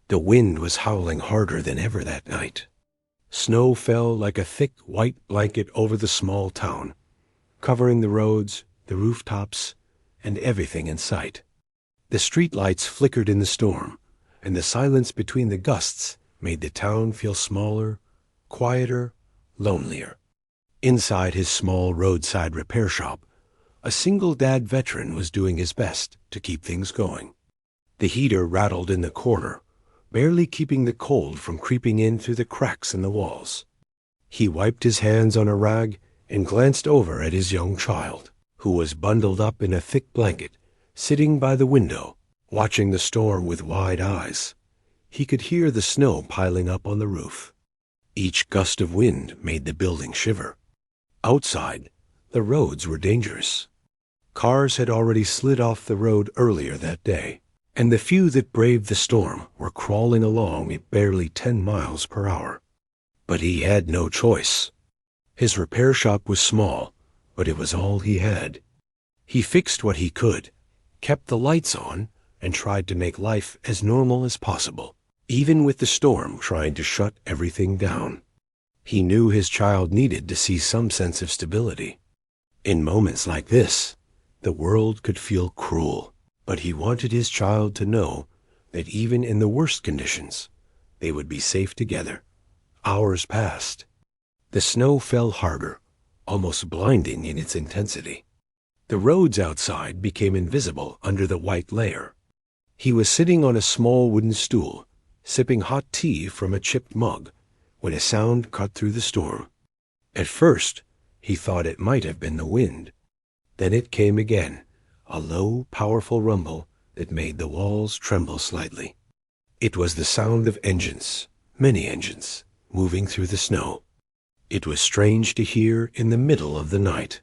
The wind was howling harder than ever that night. Snow fell like a thick white blanket over the small town, covering the roads, the rooftops, and everything in sight. The street lights flickered in the storm, and the silence between the gusts made the town feel smaller, quieter, lonelier. Inside his small roadside repair shop, a single-dad veteran was doing his best to keep things going. The heater rattled in the corner, barely keeping the cold from creeping in through the cracks in the walls. He wiped his hands on a rag and glanced over at his young child, who was bundled up in a thick blanket, sitting by the window, watching the storm with wide eyes. He could hear the snow piling up on the roof. Each gust of wind made the building shiver. Outside, the roads were dangerous. Cars had already slid off the road earlier that day, and the few that braved the storm were crawling along at barely 10 miles per hour. But he had no choice. His repair shop was small, but it was all he had. He fixed what he could, kept the lights on, and tried to make life as normal as possible, even with the storm trying to shut everything down. He knew his child needed to see some sense of stability. In moments like this, the world could feel cruel, but he wanted his child to know that even in the worst conditions, they would be safe together. Hours passed. The snow fell harder, almost blinding in its intensity. The roads outside became invisible under the white layer. He was sitting on a small wooden stool, sipping hot tea from a chipped mug, when a sound cut through the storm. At first, he thought it might have been the wind. Then it came again, a low, powerful rumble that made the walls tremble slightly. It was the sound of engines, many engines, moving through the snow. It was strange to hear in the middle of the night.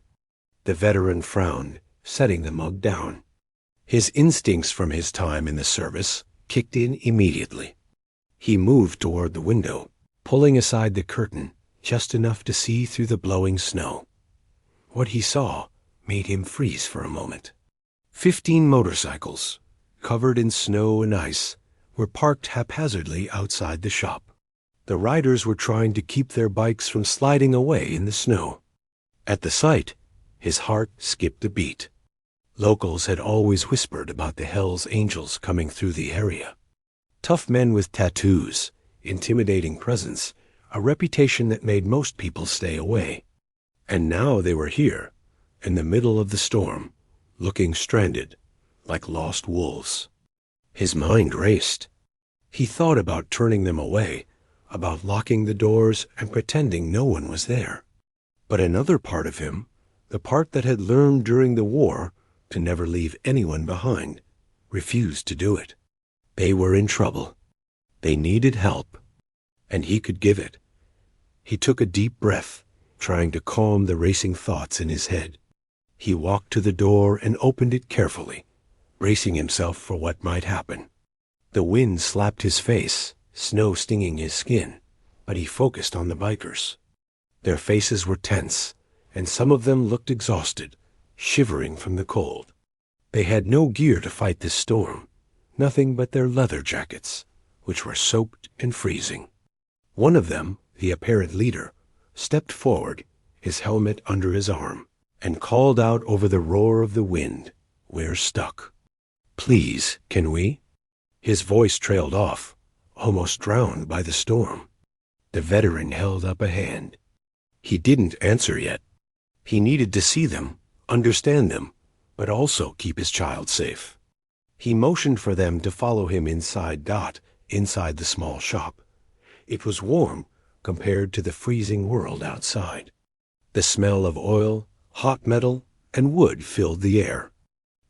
The veteran frowned, setting the mug down. His instincts from his time in the service kicked in immediately. He moved toward the window, pulling aside the curtain just enough to see through the blowing snow. What he saw made him freeze for a moment. 15 motorcycles, covered in snow and ice, were parked haphazardly outside the shop. The riders were trying to keep their bikes from sliding away in the snow. At the sight, his heart skipped a beat. Locals had always whispered about the Hells Angels coming through the area. Tough men with tattoos, intimidating presence, a reputation that made most people stay away. And now they were here, in the middle of the storm, looking stranded, like lost wolves. His mind raced. He thought about turning them away, about locking the doors and pretending no one was there. But another part of him, the part that had learned during the war to never leave anyone behind, refused to do it. They were in trouble. They needed help, and he could give it. He took a deep breath, trying to calm the racing thoughts in his head. He walked to the door and opened it carefully, bracing himself for what might happen. The wind slapped his face, snow stinging his skin, but he focused on the bikers. Their faces were tense, and some of them looked exhausted, shivering from the cold. They had no gear to fight this storm, nothing but their leather jackets, which were soaked and freezing. One of them, the apparent leader, stepped forward, his helmet under his arm, and called out over the roar of the wind, "We're stuck. Please, can we?" His voice trailed off, almost drowned by the storm. The veteran held up a hand. He didn't answer yet. He needed to see them, understand them, but also keep his child safe. He motioned for them to follow him inside the small shop. It was warm compared to the freezing world outside. The smell of oil, hot metal, and wood filled the air.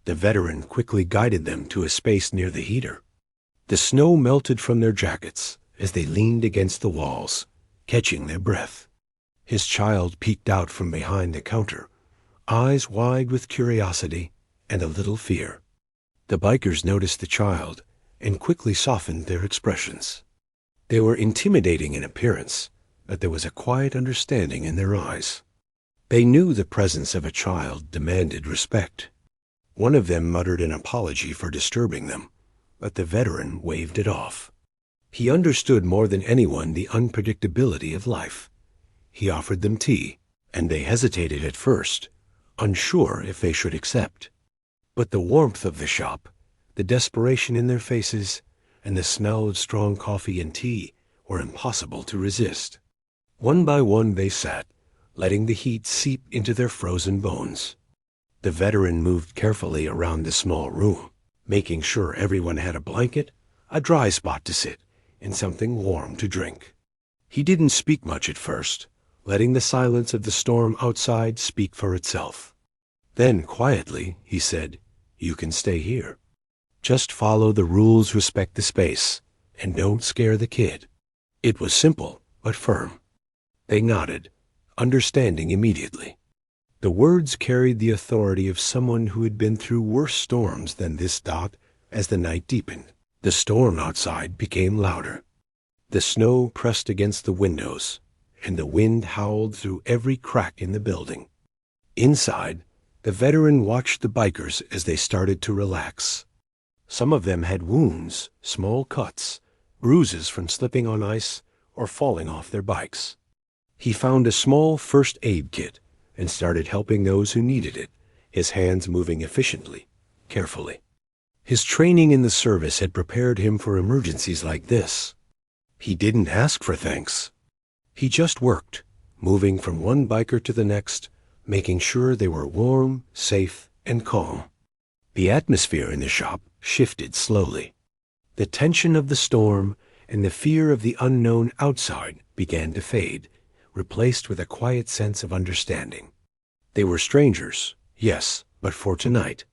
The veteran quickly guided them to a space near the heater. The snow melted from their jackets as they leaned against the walls, catching their breath. His child peeked out from behind the counter, eyes wide with curiosity and a little fear. The bikers noticed the child and quickly softened their expressions. They were intimidating in appearance, but there was a quiet understanding in their eyes. They knew the presence of a child demanded respect. One of them muttered an apology for disturbing them, but the veteran waved it off. He understood more than anyone the unpredictability of life. He offered them tea, and they hesitated at first, unsure if they should accept. But the warmth of the shop, the desperation in their faces, and the smell of strong coffee and tea were impossible to resist. One by one they sat, letting the heat seep into their frozen bones. The veteran moved carefully around the small room, making sure everyone had a blanket, a dry spot to sit, and something warm to drink. He didn't speak much at first, letting the silence of the storm outside speak for itself. Then, quietly, he said, "You can stay here. Just follow the rules, respect the space, and don't scare the kid." It was simple, but firm. They nodded, understanding immediately. The words carried the authority of someone who had been through worse storms than this. As the night deepened, the storm outside became louder. The snow pressed against the windows, and the wind howled through every crack in the building. Inside, the veteran watched the bikers as they started to relax. Some of them had wounds, small cuts, bruises from slipping on ice or falling off their bikes. He found a small first aid kit and started helping those who needed it, his hands moving efficiently, carefully. His training in the service had prepared him for emergencies like this. He didn't ask for thanks. He just worked, moving from one biker to the next, making sure they were warm, safe, and calm. The atmosphere in the shop shifted slowly. The tension of the storm and the fear of the unknown outside began to fade, replaced with a quiet sense of understanding. They were strangers, yes, but for tonight.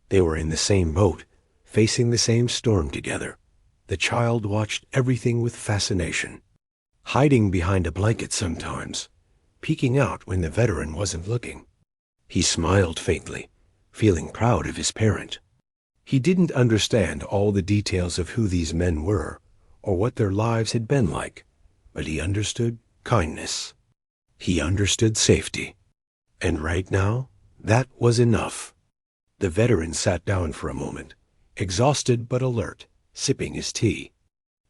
They were in the same boat, facing the same storm together. The child watched everything with fascination, hiding behind a blanket sometimes, peeking out when the veteran wasn't looking. He smiled faintly, feeling proud of his parent. He didn't understand all the details of who these men were, or what their lives had been like, but he understood kindness. He understood safety. And right now, that was enough. The veteran sat down for a moment, exhausted but alert, sipping his tea.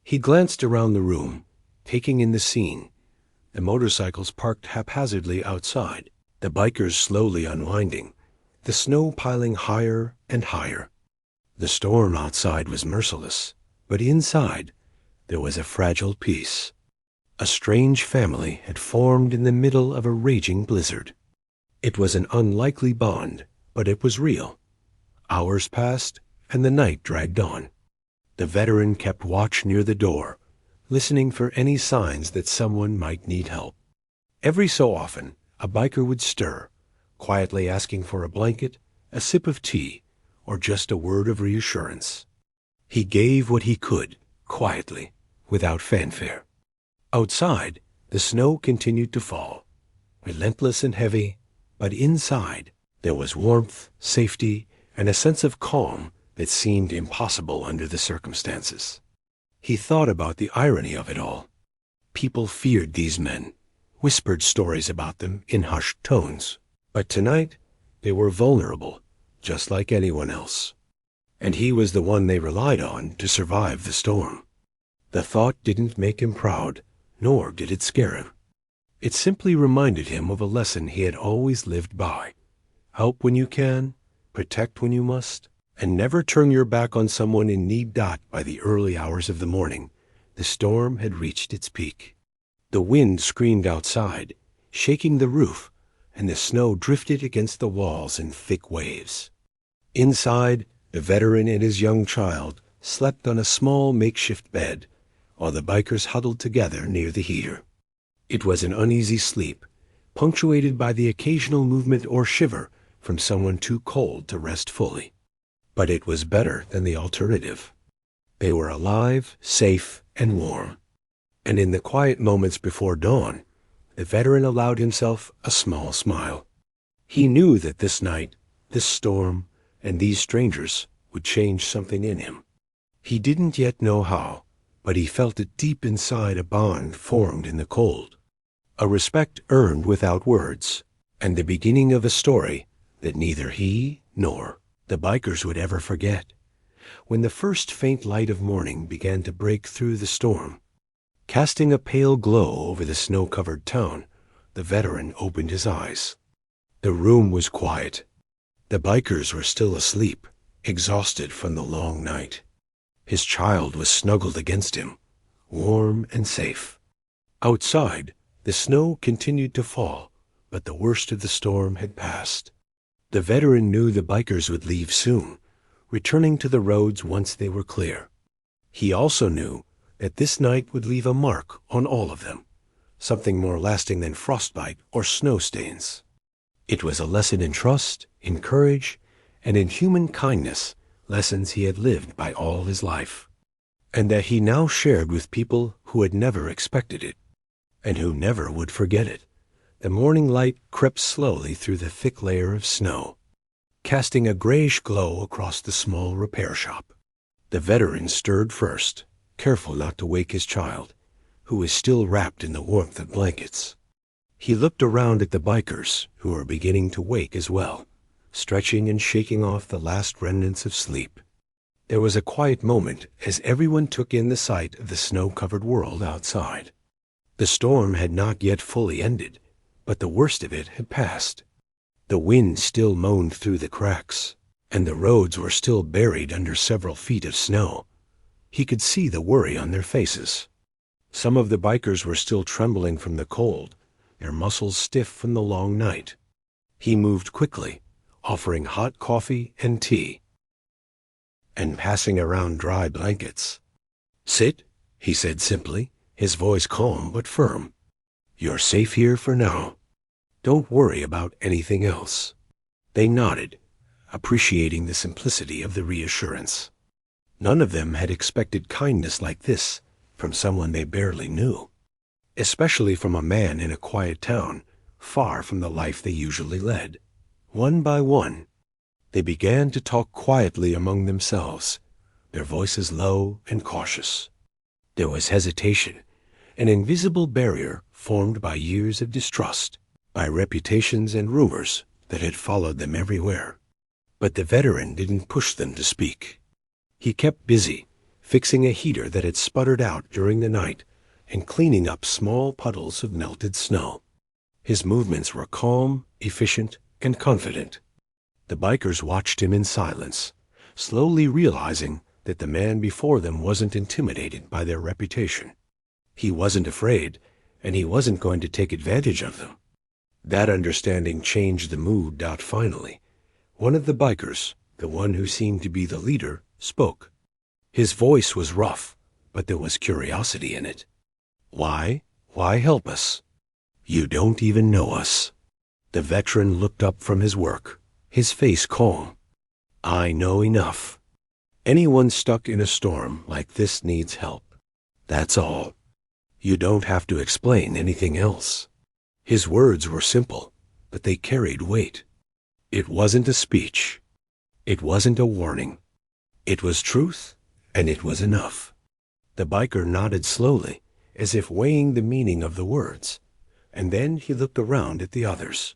He glanced around the room, taking in the scene. The motorcycles parked haphazardly outside, the bikers slowly unwinding, the snow piling higher and higher. The storm outside was merciless, but inside there was a fragile peace. A strange family had formed in the middle of a raging blizzard. It was an unlikely bond, but it was real. Hours passed, and the night dragged on. The veteran kept watch near the door, listening for any signs that someone might need help. Every so often, a biker would stir, quietly asking for a blanket, a sip of tea, or just a word of reassurance. He gave what he could, quietly, without fanfare. Outside, the snow continued to fall, relentless and heavy, but inside there was warmth, safety, and a sense of calm that seemed impossible under the circumstances. He thought about the irony of it all. People feared these men, whispered stories about them in hushed tones. But tonight, they were vulnerable, just like anyone else. And he was the one they relied on to survive the storm. The thought didn't make him proud, nor did it scare him. It simply reminded him of a lesson he had always lived by. Help when you can, protect when you must, and never turn your back on someone in need. By the early hours of the morning, the storm had reached its peak. The wind screamed outside, shaking the roof, and the snow drifted against the walls in thick waves. Inside, the veteran and his young child slept on a small makeshift bed, while the bikers huddled together near the heater. It was an uneasy sleep, punctuated by the occasional movement or shiver from someone too cold to rest fully. But it was better than the alternative. They were alive, safe, and warm. And in the quiet moments before dawn, the veteran allowed himself a small smile. He knew that this night, this storm, and these strangers would change something in him. He didn't yet know how, but he felt it deep inside, a bond formed in the cold, a respect earned without words, and the beginning of a story that neither he nor the bikers would ever forget. when the first faint light of morning began to break through the storm. Casting a pale glow over the snow-covered town, the veteran opened his eyes. The room was quiet. The bikers were still asleep, exhausted from the long night. His child was snuggled against him, warm and safe. Outside, the snow continued to fall, but the worst of the storm had passed. The veteran knew the bikers would leave soon, returning to the roads once they were clear. He also knew that this night would leave a mark on all of them, something more lasting than frostbite or snow stains. It was a lesson in trust, in courage, and in human kindness, lessons he had lived by all his life, and that he now shared with people who had never expected it, and who never would forget it. The morning light crept slowly through the thick layer of snow, casting a grayish glow across the small repair shop. The veteran stirred first, careful not to wake his child, who was still wrapped in the warmth of blankets. He looked around at the bikers, who were beginning to wake as well, stretching and shaking off the last remnants of sleep. There was a quiet moment as everyone took in the sight of the snow-covered world outside. The storm had not yet fully ended, but the worst of it had passed. The wind still moaned through the cracks, and the roads were still buried under several feet of snow. He could see the worry on their faces. Some of the bikers were still trembling from the cold, their muscles stiff from the long night. He moved quickly, offering hot coffee and tea, and passing around dry blankets. "Sit," he said simply, his voice calm but firm. "You're safe here for now. Don't worry about anything else." They nodded, appreciating the simplicity of the reassurance. None of them had expected kindness like this from someone they barely knew, especially from a man in a quiet town, far from the life they usually led. One by one, they began to talk quietly among themselves, their voices low and cautious. There was hesitation, an invisible barrier formed by years of distrust, by reputations and rumors that had followed them everywhere. But the veteran didn't push them to speak. He kept busy, fixing a heater that had sputtered out during the night and cleaning up small puddles of melted snow. His movements were calm, efficient, and confident. The bikers watched him in silence, slowly realizing that the man before them wasn't intimidated by their reputation. He wasn't afraid, and he wasn't going to take advantage of them. That understanding changed the mood. Finally, one of the bikers, the one who seemed to be the leader, spoke. His voice was rough, but there was curiosity in it. "Why? Why help us? You don't even know us." The veteran looked up from his work, his face calm. "I know enough. Anyone stuck in a storm like this needs help. That's all. You don't have to explain anything else." His words were simple, but they carried weight. It wasn't a speech. It wasn't a warning. It was truth, and it was enough. The biker nodded slowly, as if weighing the meaning of the words, and then he looked around at the others.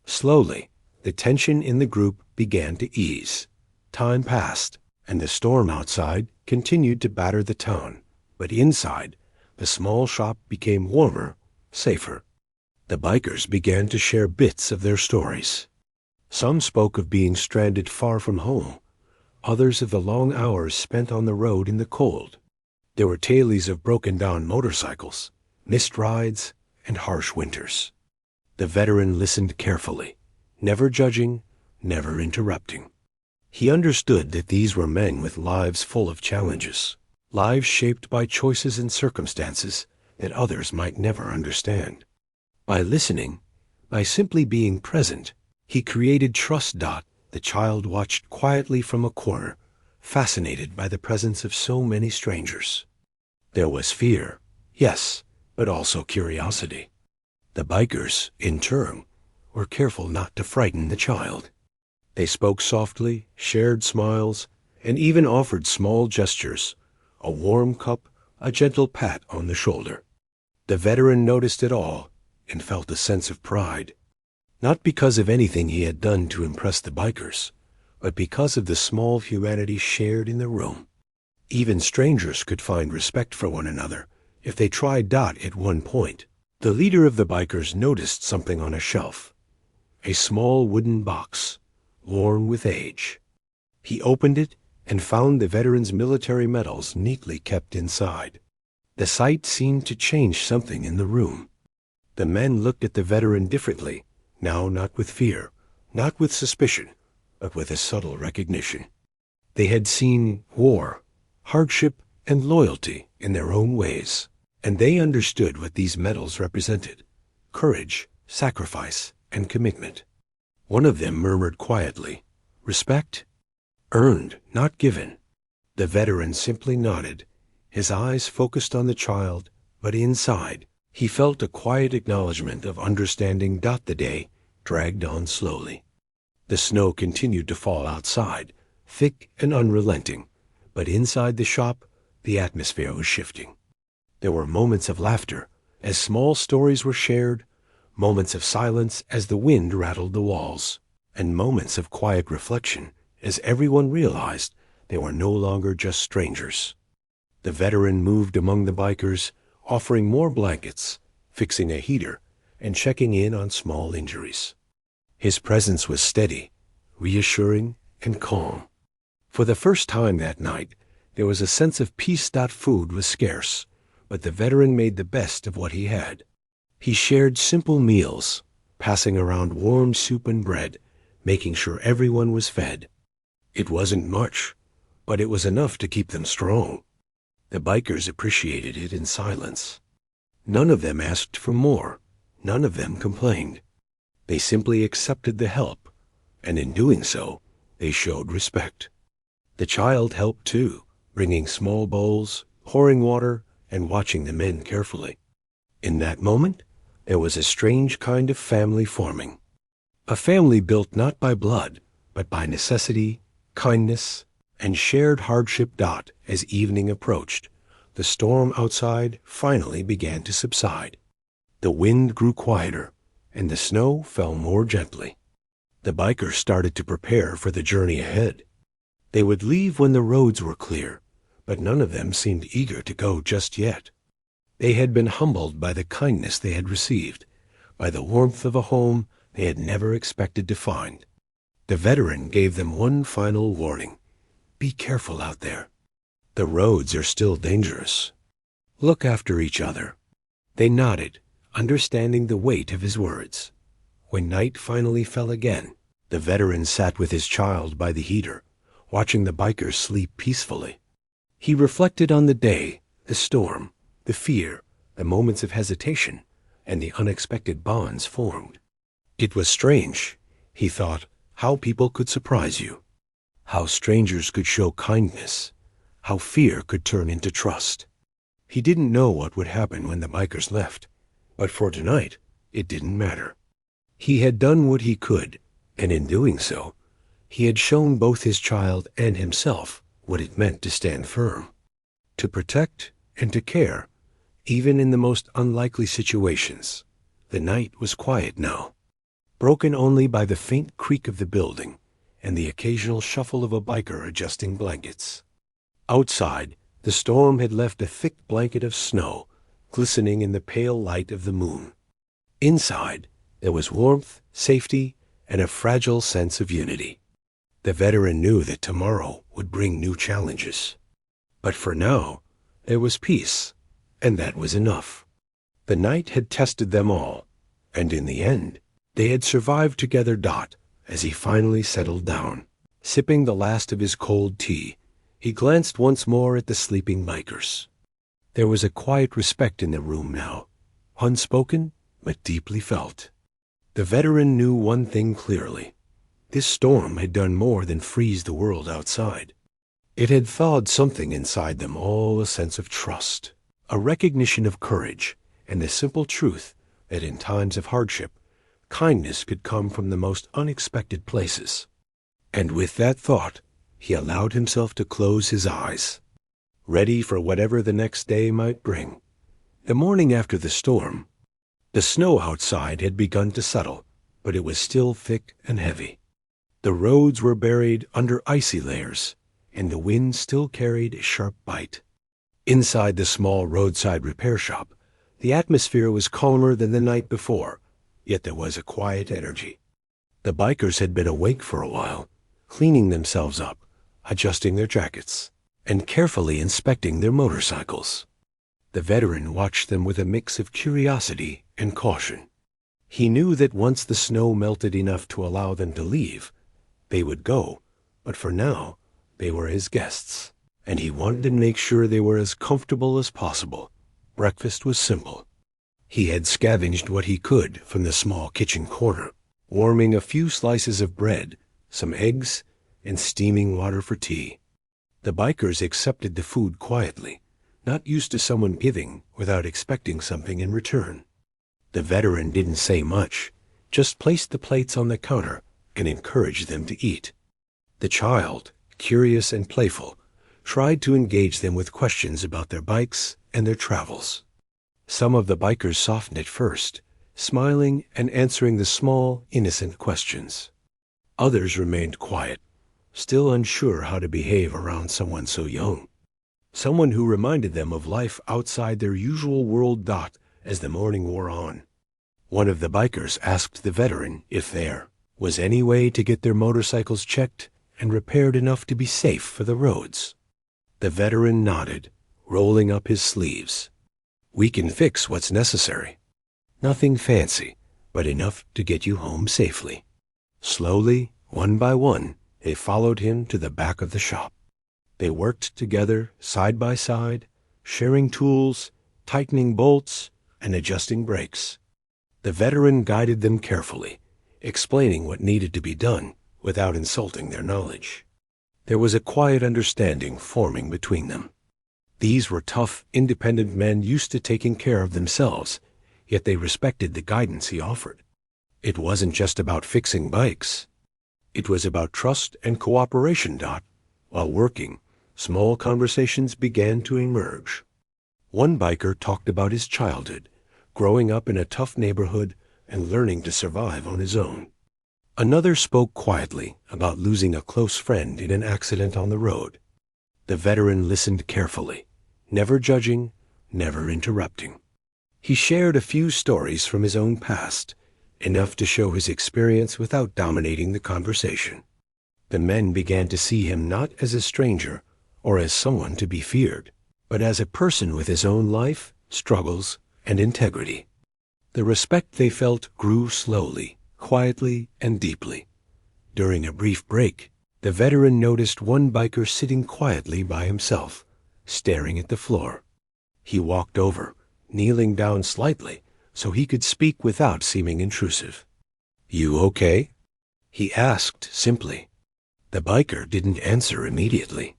Slowly, the tension in the group began to ease. Time passed, and the storm outside continued to batter the town, but inside, the small shop became warmer, safer. The bikers began to share bits of their stories. Some spoke of being stranded far from home, others of the long hours spent on the road in the cold. There were tales of broken-down motorcycles, missed rides, and harsh winters. The veteran listened carefully, never judging, never interrupting. He understood that these were men with lives full of challenges, lives shaped by choices and circumstances that others might never understand. By listening, by simply being present, he created trust. The child watched quietly from a corner, fascinated by the presence of so many strangers. There was fear, yes, but also curiosity. The bikers, in turn, were careful not to frighten the child. They spoke softly, shared smiles, and even offered small gestures, a warm cup, a gentle pat on the shoulder. The veteran noticed it all and felt a sense of pride, not because of anything he had done to impress the bikers, but because of the small humanity shared in the room. Even strangers could find respect for one another if they tried. At one point, the leader of the bikers noticed something on a shelf, a small wooden box, worn with age. He opened it and found the veteran's military medals neatly kept inside. The sight seemed to change something in the room. The men looked at the veteran differently, now not with fear, not with suspicion, but with a subtle recognition. They had seen war, hardship, and loyalty in their own ways, and they understood what these medals represented: courage, sacrifice, and commitment. One of them murmured quietly, "Respect? Earned, not given." The veteran simply nodded, his eyes focused on the child, but inside, he felt a quiet acknowledgement of understanding. The day dragged on slowly. The snow continued to fall outside, thick and unrelenting, but inside the shop, the atmosphere was shifting. There were moments of laughter as small stories were shared, moments of silence as the wind rattled the walls, and moments of quiet reflection as everyone realized they were no longer just strangers. The veteran moved among the bikers, offering more blankets, fixing a heater, and checking in on small injuries. His presence was steady, reassuring, and calm. For the first time that night, there was a sense of peace. Food was scarce, but the veteran made the best of what he had. He shared simple meals, passing around warm soup and bread, making sure everyone was fed. It wasn't much, but it was enough to keep them strong. The bikers appreciated it in silence. None of them asked for more. None of them complained. They simply accepted the help, and in doing so, they showed respect. The child helped too, bringing small bowls, pouring water, and watching the men carefully. In that moment, there was a strange kind of family forming. A family built not by blood, but by necessity, kindness, and shared hardship. As evening approached, the storm outside finally began to subside. The wind grew quieter, and the snow fell more gently. The bikers started to prepare for the journey ahead. They would leave when the roads were clear, but none of them seemed eager to go just yet. They had been humbled by the kindness they had received, by the warmth of a home they had never expected to find. The veteran gave them one final warning: "Be careful out there. The roads are still dangerous. Look after each other." They nodded, understanding the weight of his words. When night finally fell again, the veteran sat with his child by the heater, watching the bikers sleep peacefully. He reflected on the day, the storm, the fear, the moments of hesitation, and the unexpected bonds formed. It was strange, he thought, how people could surprise you, how strangers could show kindness, how fear could turn into trust. He didn't know what would happen when the bikers left, but for tonight, it didn't matter. He had done what he could, and in doing so, he had shown both his child and himself what it meant to stand firm, to protect and to care, even in the most unlikely situations. The night was quiet now, broken only by the faint creak of the building and the occasional shuffle of a biker adjusting blankets. Outside, the storm had left a thick blanket of snow glistening in the pale light of the moon. Inside, there was warmth, safety, and a fragile sense of unity. The veteran knew that tomorrow would bring new challenges. But for now, there was peace, and that was enough. The night had tested them all, and in the end, they had survived together. As he finally settled down, sipping the last of his cold tea, he glanced once more at the sleeping bikers. There was a quiet respect in the room now, unspoken but deeply felt. The veteran knew one thing clearly. This storm had done more than freeze the world outside. It had thawed something inside them all, a sense of trust, a recognition of courage, and the simple truth that in times of hardship, kindness could come from the most unexpected places. And with that thought, he allowed himself to close his eyes, ready for whatever the next day might bring. The morning after the storm, the snow outside had begun to settle, but it was still thick and heavy. The roads were buried under icy layers, and the wind still carried a sharp bite. Inside the small roadside repair shop, the atmosphere was calmer than the night before, yet there was a quiet energy. The bikers had been awake for a while, cleaning themselves up, adjusting their jackets, and carefully inspecting their motorcycles. The veteran watched them with a mix of curiosity and caution. He knew that once the snow melted enough to allow them to leave, they would go, but for now, they were his guests, and he wanted to make sure they were as comfortable as possible. Breakfast was simple. He had scavenged what he could from the small kitchen corner, warming a few slices of bread, some eggs, and steaming water for tea. The bikers accepted the food quietly, not used to someone giving without expecting something in return. The veteran didn't say much, just placed the plates on the counter and encouraged them to eat. The child, curious and playful, tried to engage them with questions about their bikes and their travels. Some of the bikers softened at first, smiling and answering the small, innocent questions. Others remained quiet, still unsure how to behave around someone so young, someone who reminded them of life outside their usual world. As the morning wore on, one of the bikers asked the veteran if there was any way to get their motorcycles checked and repaired enough to be safe for the roads. The veteran nodded, rolling up his sleeves. "We can fix what's necessary. Nothing fancy, but enough to get you home safely." Slowly, one by one, they followed him to the back of the shop. They worked together, side by side, sharing tools, tightening bolts, and adjusting brakes. The veteran guided them carefully, explaining what needed to be done without insulting their knowledge. There was a quiet understanding forming between them. These were tough, independent men used to taking care of themselves, yet they respected the guidance he offered. It wasn't just about fixing bikes. It was about trust and cooperation. While working, small conversations began to emerge. One biker talked about his childhood, growing up in a tough neighborhood and learning to survive on his own. Another spoke quietly about losing a close friend in an accident on the road. The veteran listened carefully, never judging, never interrupting. He shared a few stories from his own past, enough to show his experience without dominating the conversation. The men began to see him not as a stranger or as someone to be feared, but as a person with his own life, struggles, and integrity. The respect they felt grew slowly, quietly, and deeply. During a brief break, the veteran noticed one biker sitting quietly by himself, staring at the floor. He walked over, kneeling down slightly so he could speak without seeming intrusive. "You okay?" he asked simply. The biker didn't answer immediately.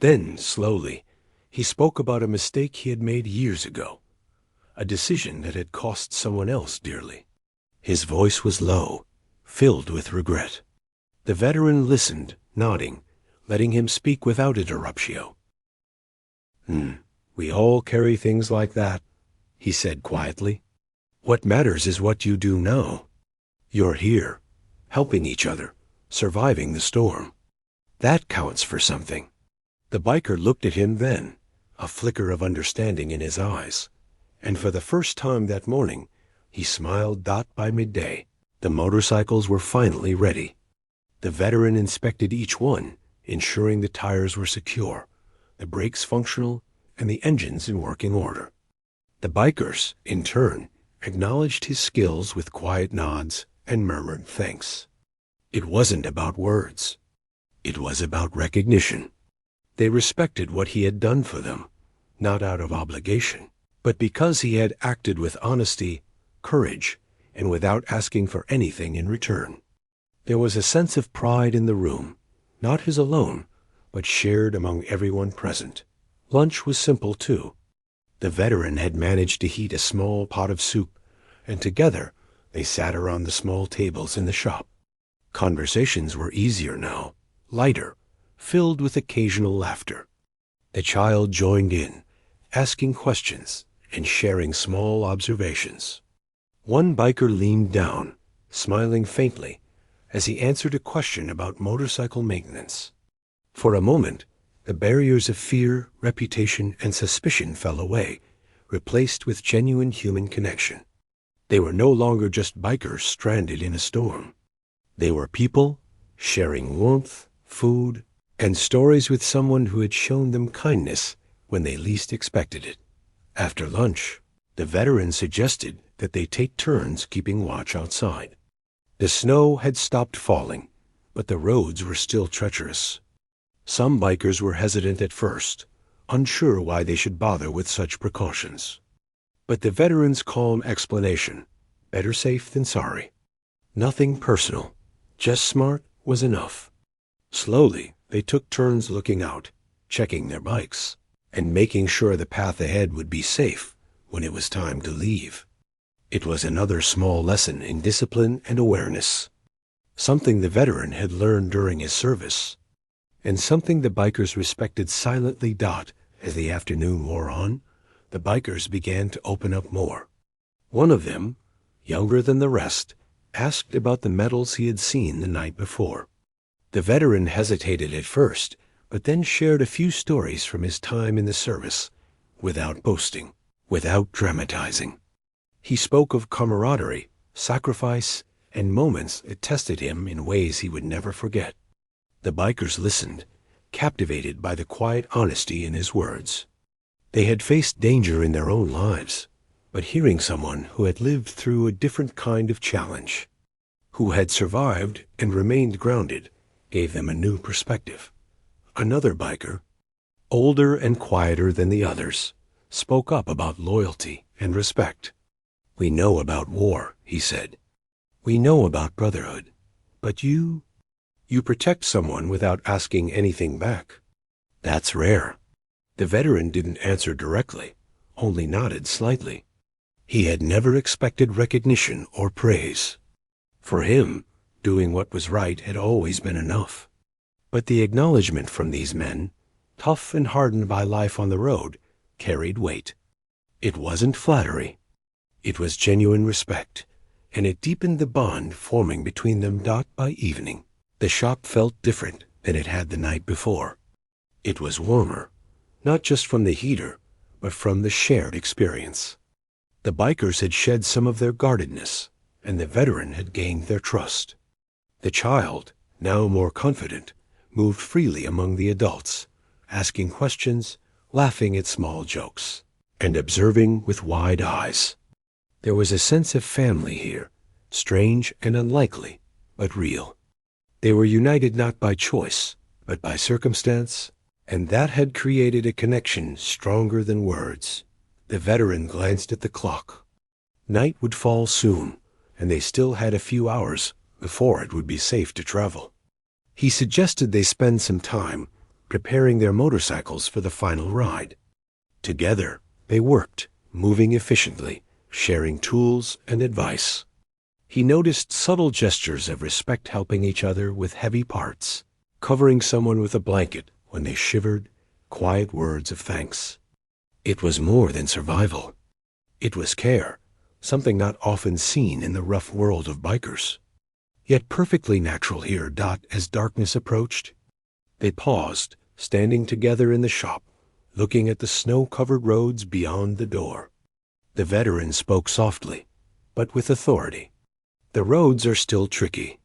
Then, slowly, he spoke about a mistake he had made years ago, a decision that had cost someone else dearly. His voice was low, filled with regret. The veteran listened, nodding, letting him speak without interruption. We all carry things like that," he said quietly. "What matters is what you do now. You're here, helping each other, surviving the storm. That counts for something." The biker looked at him then, a flicker of understanding in his eyes, and for the first time that morning, he smiled. By midday, the motorcycles were finally ready. The veteran inspected each one, ensuring the tires were secure, the brakes functional, and the engines in working order. The bikers, in turn, acknowledged his skills with quiet nods and murmured thanks. It wasn't about words. It was about recognition. They respected what he had done for them, not out of obligation, but because he had acted with honesty, courage, and without asking for anything in return. There was a sense of pride in the room, not his alone, but shared among everyone present. Lunch was simple, too. The veteran had managed to heat a small pot of soup, and together they sat around the small tables in the shop. Conversations were easier now, lighter, filled with occasional laughter. The child joined in, asking questions and sharing small observations. One biker leaned down, smiling faintly, as he answered a question about motorcycle maintenance. For a moment, the barriers of fear, reputation, and suspicion fell away, replaced with genuine human connection. They were no longer just bikers stranded in a storm. They were people, sharing warmth, food, and stories with someone who had shown them kindness when they least expected it. After lunch, the veteran suggested that they take turns keeping watch outside. The snow had stopped falling, but the roads were still treacherous. Some bikers were hesitant at first, unsure why they should bother with such precautions. But the veteran's calm explanation, better safe than sorry. Nothing personal, just smart was enough. Slowly, they took turns looking out, checking their bikes, and making sure the path ahead would be safe when it was time to leave. It was another small lesson in discipline and awareness, something the veteran had learned during his service, and something the bikers respected silently. As the afternoon wore on, the bikers began to open up more. One of them, younger than the rest, asked about the medals he had seen the night before. The veteran hesitated at first, but then shared a few stories from his time in the service, without boasting, without dramatizing. He spoke of camaraderie, sacrifice, and moments that tested him in ways he would never forget. The bikers listened, captivated by the quiet honesty in his words. They had faced danger in their own lives, but hearing someone who had lived through a different kind of challenge, who had survived and remained grounded, gave them a new perspective. Another biker, older and quieter than the others, spoke up about loyalty and respect. "We know about war," he said. "We know about brotherhood. But you protect someone without asking anything back. That's rare." The veteran didn't answer directly, only nodded slightly. He had never expected recognition or praise. For him, doing what was right had always been enough. But the acknowledgement from these men, tough and hardened by life on the road, carried weight. It wasn't flattery. It was genuine respect, and it deepened the bond forming between them. By evening, the shop felt different than it had the night before. It was warmer, not just from the heater, but from the shared experience. The bikers had shed some of their guardedness, and the veteran had gained their trust. The child, now more confident, moved freely among the adults, asking questions, laughing at small jokes, and observing with wide eyes. There was a sense of family here, strange and unlikely, but real. They were united not by choice, but by circumstance, and that had created a connection stronger than words. The veteran glanced at the clock. Night would fall soon, and they still had a few hours before it would be safe to travel. He suggested they spend some time preparing their motorcycles for the final ride. Together, they worked, moving efficiently, sharing tools and advice. He noticed subtle gestures of respect, helping each other with heavy parts, covering someone with a blanket when they shivered, quiet words of thanks. It was more than survival. It was care, something not often seen in the rough world of bikers, yet perfectly natural here. As darkness approached, they paused, standing together in the shop, looking at the snow-covered roads beyond the door. The veteran spoke softly, but with authority. "The roads are still tricky.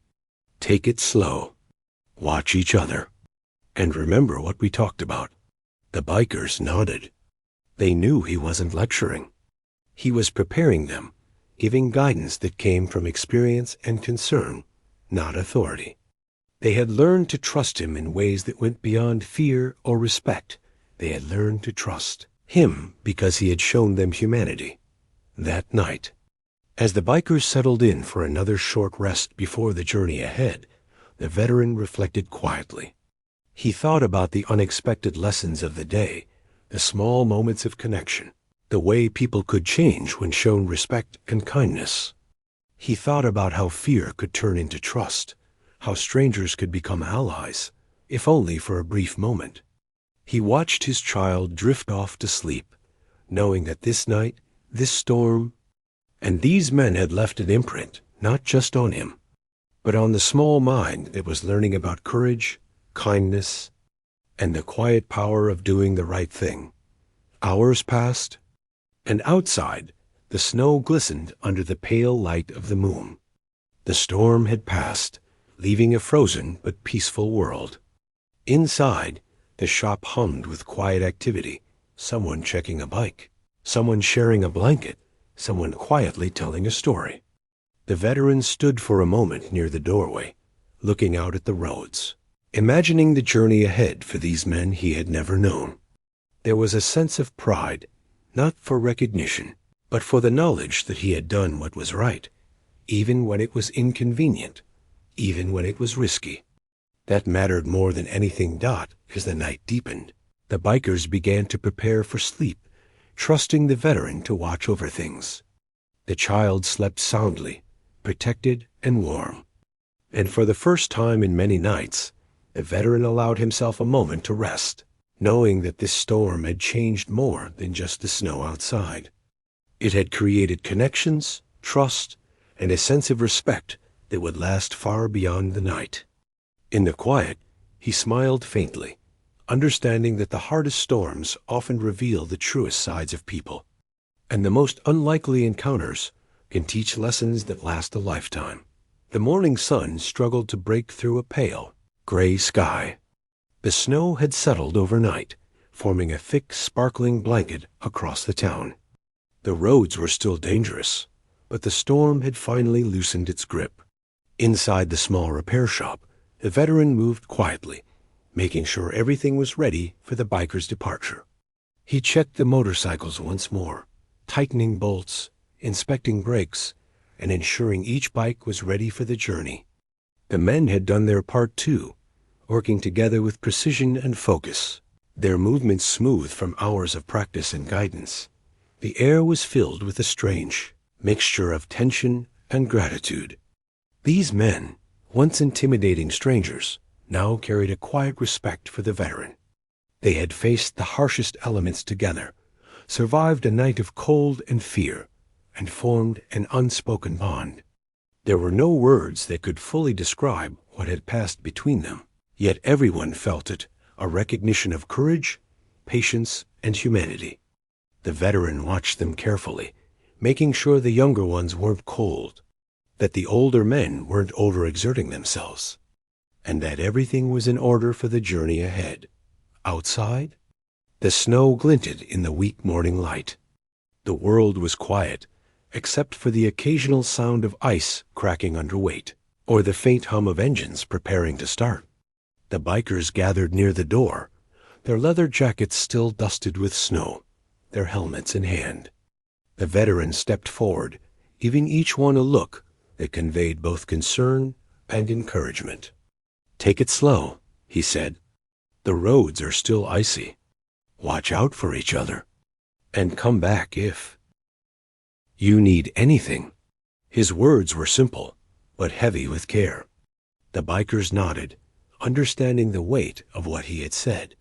Take it slow. Watch each other. And remember what we talked about." The bikers nodded. They knew he wasn't lecturing. He was preparing them, giving guidance that came from experience and concern, not authority. They had learned to trust him in ways that went beyond fear or respect. They had learned to trust him because he had shown them humanity. That night, as the bikers settled in for another short rest before the journey ahead, the veteran reflected quietly. He thought about the unexpected lessons of the day, the small moments of connection, the way people could change when shown respect and kindness. He thought about how fear could turn into trust, how strangers could become allies, if only for a brief moment. He watched his child drift off to sleep, knowing that this night, this storm, and these men had left an imprint, not just on him, but on the small mind that was learning about courage, kindness, and the quiet power of doing the right thing. Hours passed, and outside, the snow glistened under the pale light of the moon. The storm had passed, leaving a frozen but peaceful world. Inside, the shop hummed with quiet activity, someone checking a bike, someone sharing a blanket, someone quietly telling a story. The veteran stood for a moment near the doorway, looking out at the roads, imagining the journey ahead for these men he had never known. There was a sense of pride, not for recognition, but for the knowledge that he had done what was right, even when it was inconvenient, even when it was risky. That mattered more than anything. As the night deepened, the bikers began to prepare for sleep, trusting the veteran to watch over things. The child slept soundly, protected and warm. And for the first time in many nights, the veteran allowed himself a moment to rest, knowing that this storm had changed more than just the snow outside. It had created connections, trust, and a sense of respect that would last far beyond the night. In the quiet, he smiled faintly, understanding that the hardest storms often reveal the truest sides of people, and the most unlikely encounters can teach lessons that last a lifetime. The morning sun struggled to break through a pale, gray sky. The snow had settled overnight, forming a thick, sparkling blanket across the town. The roads were still dangerous, but the storm had finally loosened its grip. Inside the small repair shop, the veteran moved quietly, making sure everything was ready for the bikers' departure. He checked the motorcycles once more, tightening bolts, inspecting brakes, and ensuring each bike was ready for the journey. The men had done their part too, working together with precision and focus, their movements smooth from hours of practice and guidance. The air was filled with a strange mixture of tension and gratitude. These men, once intimidating strangers, now carried a quiet respect for the veteran. They had faced the harshest elements together, survived a night of cold and fear, and formed an unspoken bond. There were no words that could fully describe what had passed between them, yet everyone felt it, a recognition of courage, patience, and humanity. The veteran watched them carefully, making sure the younger ones weren't cold, that the older men weren't overexerting themselves, and that everything was in order for the journey ahead. Outside, the snow glinted in the weak morning light. The world was quiet, except for the occasional sound of ice cracking under weight, or the faint hum of engines preparing to start. The bikers gathered near the door, their leather jackets still dusted with snow, their helmets in hand. The veteran stepped forward, giving each one a look that conveyed both concern and encouragement. "Take it slow," he said. "The roads are still icy. Watch out for each other, and come back if you need anything." His words were simple, but heavy with care. The bikers nodded, understanding the weight of what he had said.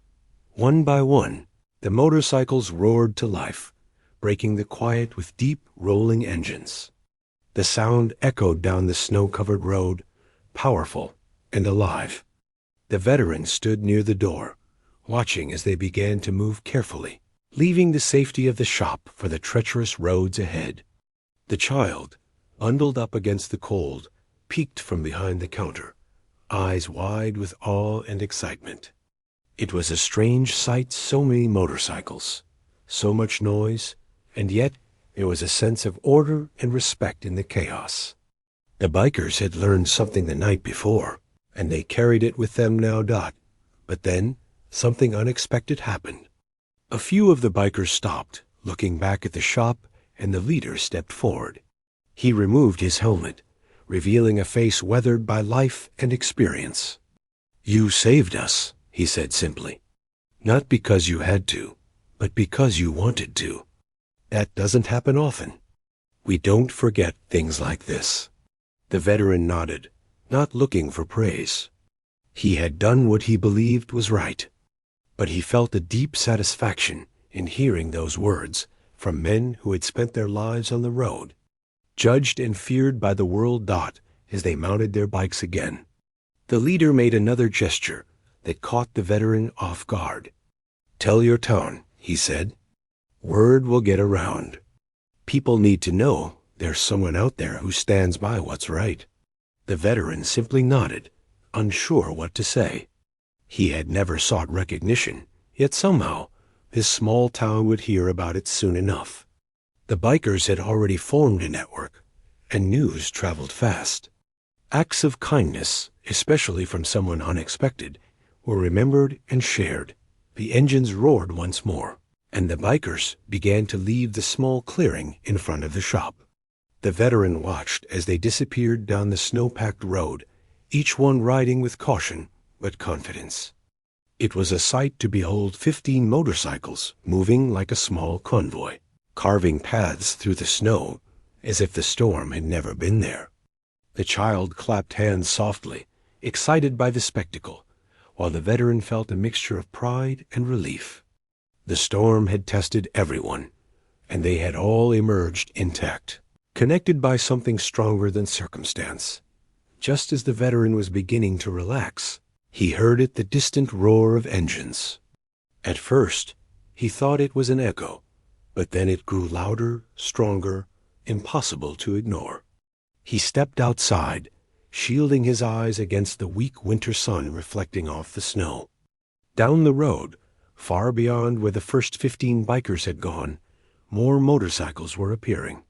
One by one, the motorcycles roared to life, breaking the quiet with deep, rolling engines. The sound echoed down the snow-covered road, powerful and alive. The veteran stood near the door, watching as they began to move carefully, leaving the safety of the shop for the treacherous roads ahead. The child, bundled up against the cold, peeked from behind the counter, eyes wide with awe and excitement. It was a strange sight, so many motorcycles, so much noise, and yet there was a sense of order and respect in the chaos. The bikers had learned something the night before, and they carried it with them now. But then, something unexpected happened. A few of the bikers stopped, looking back at the shop, and the leader stepped forward. He removed his helmet, revealing a face weathered by life and experience. "You saved us," he said simply. "Not because you had to, but because you wanted to. That doesn't happen often. We don't forget things like this." The veteran nodded, not looking for praise. He had done what he believed was right, but he felt a deep satisfaction in hearing those words from men who had spent their lives on the road, judged and feared by the world. as they mounted their bikes again. The leader made another gesture that caught the veteran off guard. "Tell your town," he said. "Word will get around. People need to know there's someone out there who stands by what's right." The veteran simply nodded, unsure what to say. He had never sought recognition, yet somehow his small town would hear about it soon enough. The bikers had already formed a network, and news traveled fast. Acts of kindness, especially from someone unexpected, were remembered and shared. The engines roared once more, and the bikers began to leave the small clearing in front of the shop. The veteran watched as they disappeared down the snow-packed road, each one riding with caution but confidence. It was a sight to behold 15 motorcycles moving like a small convoy, carving paths through the snow as if the storm had never been there. The child clapped hands softly, excited by the spectacle, while the veteran felt a mixture of pride and relief. The storm had tested everyone, and they had all emerged intact, connected by something stronger than circumstance. Just as the veteran was beginning to relax, he heard the distant roar of engines. At first, he thought it was an echo, but then it grew louder, stronger, impossible to ignore. He stepped outside, shielding his eyes against the weak winter sun reflecting off the snow. Down the road, far beyond where the first 15 bikers had gone, more motorcycles were appearing.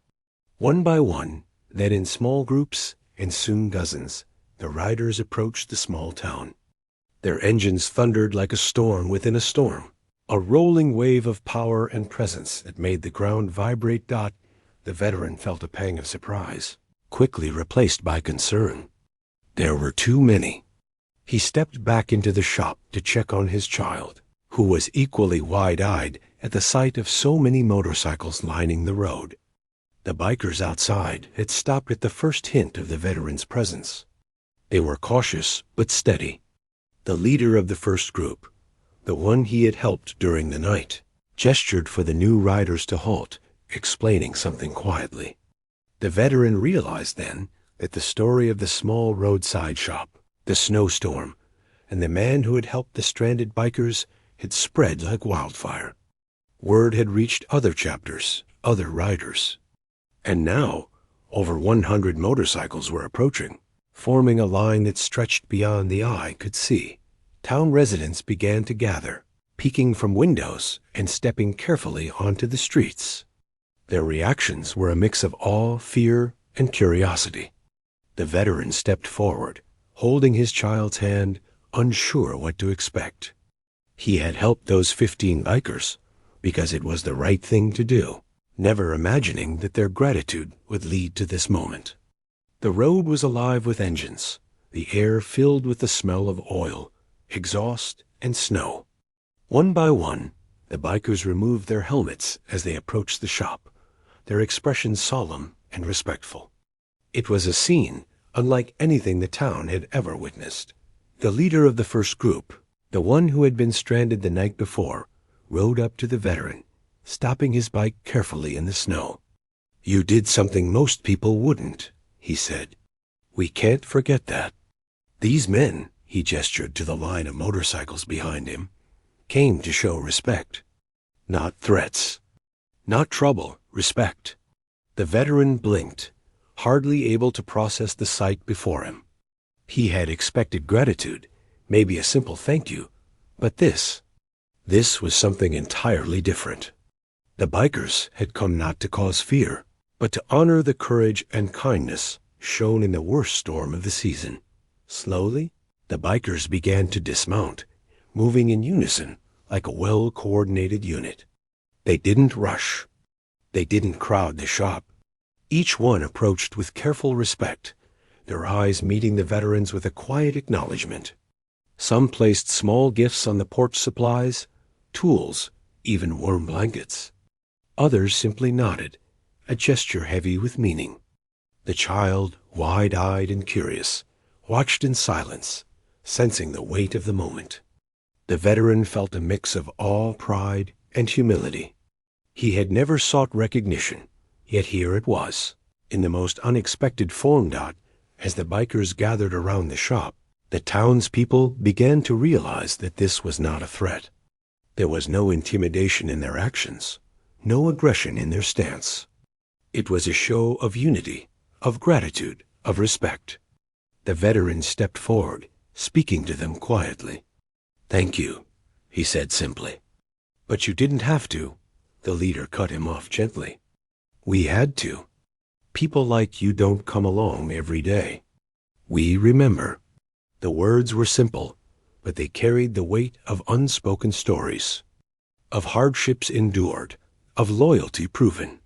One by one, then in small groups, and soon dozens, the riders approached the small town. Their engines thundered like a storm within a storm, a rolling wave of power and presence that made the ground vibrate. The veteran felt a pang of surprise, quickly replaced by concern. There were too many. He stepped back into the shop to check on his child, who was equally wide-eyed at the sight of so many motorcycles lining the road. The bikers outside had stopped at the first hint of the veteran's presence. They were cautious but steady. The leader of the first group, the one he had helped during the night, gestured for the new riders to halt, explaining something quietly. The veteran realized then that the story of the small roadside shop, the snowstorm, and the man who had helped the stranded bikers had spread like wildfire. Word had reached other chapters, other riders. And now, over 100 motorcycles were approaching, forming a line that stretched beyond the eye could see. Town residents began to gather, peeking from windows and stepping carefully onto the streets. Their reactions were a mix of awe, fear, and curiosity. The veteran stepped forward, holding his child's hand, unsure what to expect. He had helped those 15 bikers because it was the right thing to do, never imagining that their gratitude would lead to this moment. The road was alive with engines, the air filled with the smell of oil, exhaust, and snow. One by one, the bikers removed their helmets as they approached the shop, their expressions solemn and respectful. It was a scene unlike anything the town had ever witnessed. The leader of the first group, the one who had been stranded the night before, rode up to the veteran, stopping his bike carefully in the snow. "You did something most people wouldn't," he said. "We can't forget that." These men, he gestured to the line of motorcycles behind him, came to show respect. Not threats. Not trouble, respect. The veteran blinked, hardly able to process the sight before him. He had expected gratitude, maybe a simple thank you, but this was something entirely different. The bikers had come not to cause fear, but to honor the courage and kindness shown in the worst storm of the season. Slowly, the bikers began to dismount, moving in unison like a well-coordinated unit. They didn't rush. They didn't crowd the shop. Each one approached with careful respect, their eyes meeting the veterans with a quiet acknowledgement. Some placed small gifts on the porch supplies, tools, even warm blankets. Others simply nodded, a gesture heavy with meaning. The child, wide-eyed and curious, watched in silence, sensing the weight of the moment. The veteran felt a mix of awe, pride, and humility. He had never sought recognition, yet here it was, in the most unexpected form. As the bikers gathered around the shop, the townspeople began to realize that this was not a threat. There was no intimidation in their actions, no aggression in their stance. It was a show of unity, of gratitude, of respect. The veteran stepped forward, speaking to them quietly. "Thank you," he said simply. "But you didn't have to," the leader cut him off gently. "We had to. People like you don't come along every day. We remember." The words were simple, but they carried the weight of unspoken stories, of hardships endured, of loyalty proven.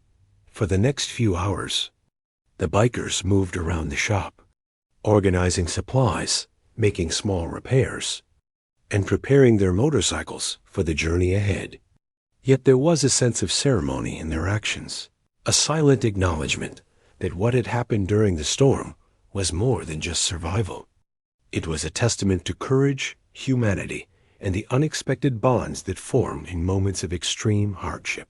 For the next few hours, the bikers moved around the shop, organizing supplies, making small repairs, and preparing their motorcycles for the journey ahead. Yet there was a sense of ceremony in their actions, a silent acknowledgement that what had happened during the storm was more than just survival. It was a testament to courage, humanity, and the unexpected bonds that form in moments of extreme hardship.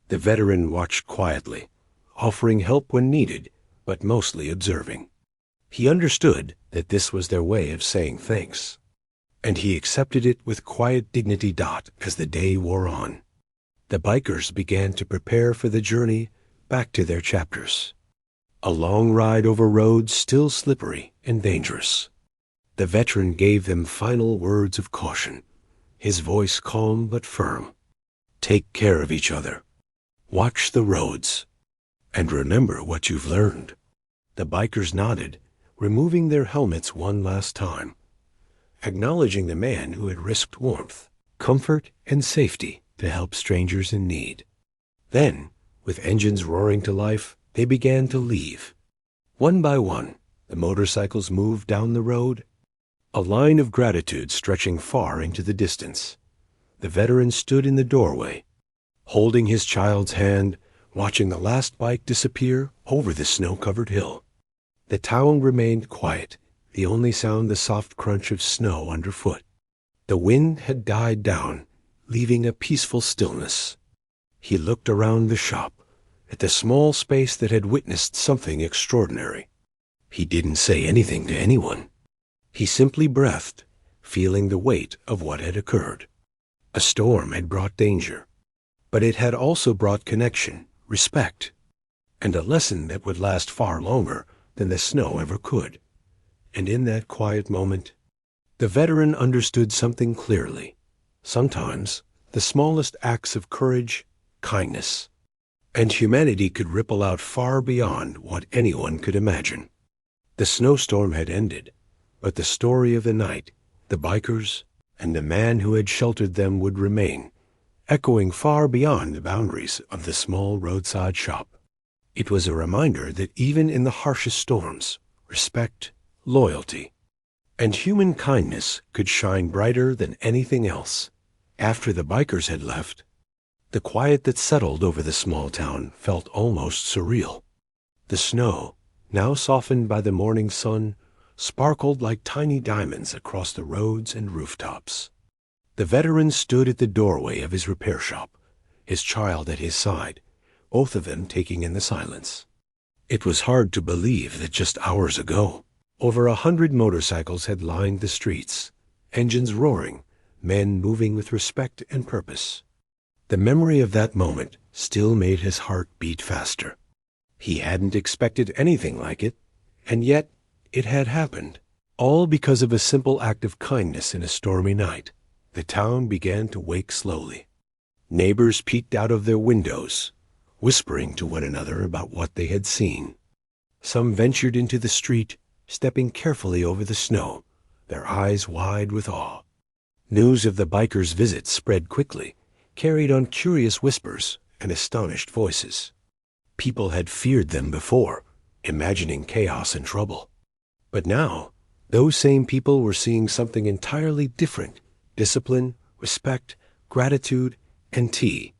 The veteran watched quietly, offering help when needed, but mostly observing. He understood that this was their way of saying thanks, and he accepted it with quiet dignity. As the day wore on, the bikers began to prepare for the journey back to their chapters. A long ride over roads still slippery and dangerous. The veteran gave them final words of caution, his voice calm but firm. "Take care of each other. Watch the roads. And remember what you've learned." The bikers nodded, removing their helmets one last time, acknowledging the man who had risked warmth, comfort, and safety to help strangers in need. Then, with engines roaring to life, they began to leave. One by one, the motorcycles moved down the road, a line of gratitude stretching far into the distance. The veteran stood in the doorway, holding his child's hand, watching the last bike disappear over the snow-covered hill. The town remained quiet, the only sound the soft crunch of snow underfoot. The wind had died down, leaving a peaceful stillness. He looked around the shop, at the small space that had witnessed something extraordinary. He didn't say anything to anyone. He simply breathed, feeling the weight of what had occurred. A storm had brought danger, but it had also brought connection, respect, and a lesson that would last far longer than the snow ever could. And in that quiet moment, the veteran understood something clearly. Sometimes the smallest acts of courage, kindness, and humanity could ripple out far beyond what anyone could imagine. The snowstorm had ended, but the story of the night, the bikers, and the man who had sheltered them would remain, echoing far beyond the boundaries of the small roadside shop. It was a reminder that even in the harshest storms, respect, loyalty, and human kindness could shine brighter than anything else. After the bikers had left, the quiet that settled over the small town felt almost surreal. The snow, now softened by the morning sun, sparkled like tiny diamonds across the roads and rooftops. The veteran stood at the doorway of his repair shop, his child at his side, both of them taking in the silence. It was hard to believe that just hours ago, over 100 motorcycles had lined the streets, engines roaring, men moving with respect and purpose. The memory of that moment still made his heart beat faster. He hadn't expected anything like it, and yet it had happened, all because of a simple act of kindness in a stormy night. The town began to wake slowly. Neighbors peeked out of their windows, whispering to one another about what they had seen. Some ventured into the street, stepping carefully over the snow, their eyes wide with awe. News of the bikers' visit spread quickly, carried on curious whispers and astonished voices. People had feared them before, imagining chaos and trouble. But now, those same people were seeing something entirely different: discipline, respect, gratitude, and tea.